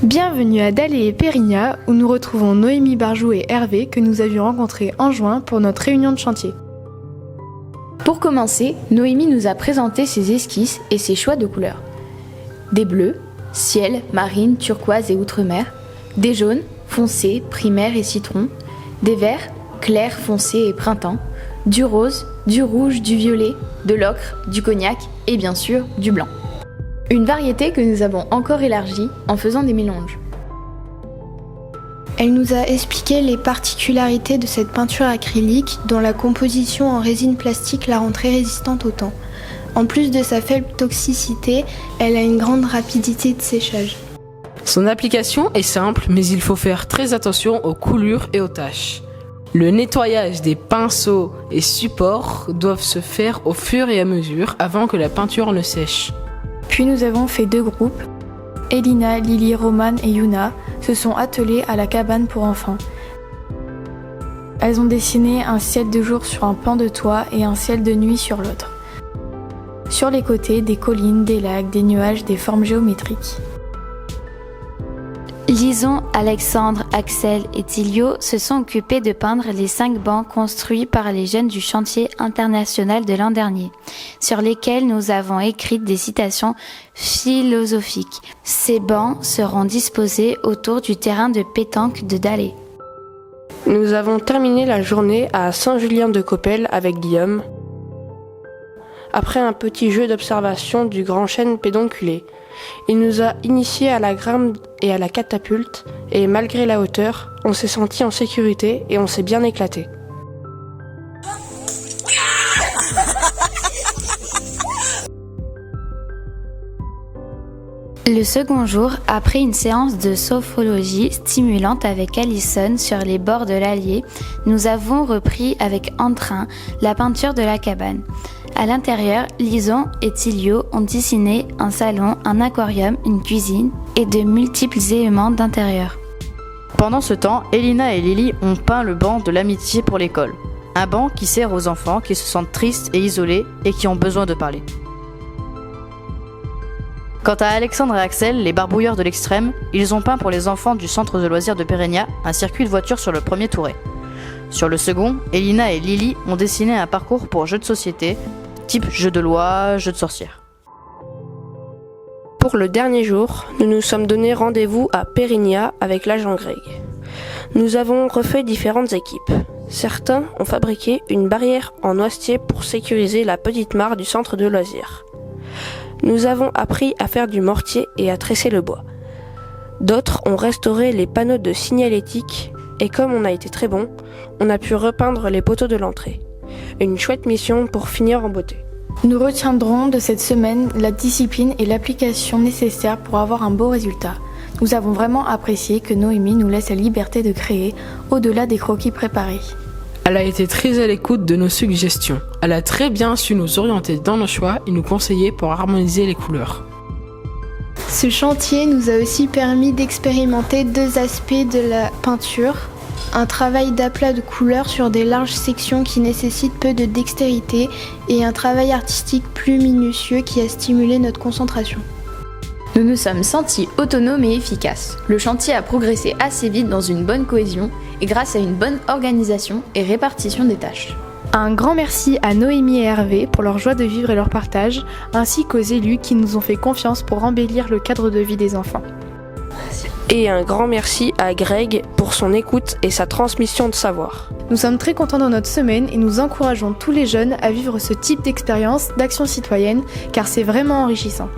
Bienvenue à Dallé et Périgna où nous retrouvons Noémie Barjou et Hervé que nous avions rencontrés en juin pour notre réunion de chantier. Pour commencer, Noémie nous a présenté ses esquisses et ses choix de couleurs. Des bleus, ciel, marine, turquoise et outre-mer, des jaunes, foncés, primaire et citron, des verts, clairs, foncés et printemps, du rose, du rouge, du violet, de l'ocre, du cognac et bien sûr du blanc. Une variété que nous avons encore élargie en faisant des mélanges. Elle nous a expliqué les particularités de cette peinture acrylique dont la composition en résine plastique la rend très résistante au temps. En plus de sa faible toxicité, elle a une grande rapidité de séchage. Son application est simple, mais il faut faire très attention aux coulures et aux taches. Le nettoyage des pinceaux et supports doivent se faire au fur et à mesure avant que la peinture ne sèche. Puis nous avons fait 2 groupes. Elina, Lily, Roman et Yuna se sont attelées à la cabane pour enfants. Elles ont dessiné un ciel de jour sur un pan de toit et un ciel de nuit sur l'autre. Sur les côtés, des collines, des lacs, des nuages, des formes géométriques. Lison, Alexandre, Axel et Tilio se sont occupés de peindre les 5 bancs construits par les jeunes du chantier international de l'an dernier, sur lesquels nous avons écrit des citations philosophiques. Ces bancs seront disposés autour du terrain de pétanque de Dallé. Nous avons terminé la journée à Saint-Julien-de-Coppel avec Guillaume, après un petit jeu d'observation du grand chêne pédonculé. Il nous a initiés à la grimpe et à la catapulte, et malgré la hauteur, on s'est senti en sécurité et on s'est bien éclaté. Le second jour, après une séance de sophrologie stimulante avec Alison sur les bords de l'Allier, nous avons repris avec entrain la peinture de la cabane. À l'intérieur, Lison et Tilio ont dessiné un salon, un aquarium, une cuisine et de multiples éléments d'intérieur. Pendant ce temps, Elina et Lily ont peint le banc de l'amitié pour l'école. Un banc qui sert aux enfants qui se sentent tristes et isolés et qui ont besoin de parler. Quant à Alexandre et Axel, les barbouilleurs de l'extrême, ils ont peint pour les enfants du centre de loisirs de Périgna un circuit de voitures sur le premier touret. Sur le second, Elina et Lily ont dessiné un parcours pour jeux de société, type jeu de loi, jeu de sorcière. Pour le dernier jour, nous nous sommes donné rendez-vous à Périgna avec l'agent Greg. Nous avons refait différentes équipes. Certains ont fabriqué une barrière en noisetier pour sécuriser la petite mare du centre de loisirs. Nous avons appris à faire du mortier et à tresser le bois. D'autres ont restauré les panneaux de signalétique et comme on a été très bon, on a pu repeindre les poteaux de l'entrée. Une chouette mission pour finir en beauté. Nous retiendrons de cette semaine la discipline et l'application nécessaires pour avoir un beau résultat. Nous avons vraiment apprécié que Noémie nous laisse la liberté de créer au-delà des croquis préparés. Elle a été très à l'écoute de nos suggestions. Elle a très bien su nous orienter dans nos choix et nous conseiller pour harmoniser les couleurs. Ce chantier nous a aussi permis d'expérimenter 2 aspects de la peinture. Un travail d'aplat de couleurs sur des larges sections qui nécessitent peu de dextérité et un travail artistique plus minutieux qui a stimulé notre concentration. Nous nous sommes sentis autonomes et efficaces. Le chantier a progressé assez vite dans une bonne cohésion et grâce à une bonne organisation et répartition des tâches. Un grand merci à Noémie et Hervé pour leur joie de vivre et leur partage, ainsi qu'aux élus qui nous ont fait confiance pour embellir le cadre de vie des enfants. Et un grand merci à Greg pour son écoute et sa transmission de savoir. Nous sommes très contents de notre semaine et nous encourageons tous les jeunes à vivre ce type d'expérience d'action citoyenne car c'est vraiment enrichissant.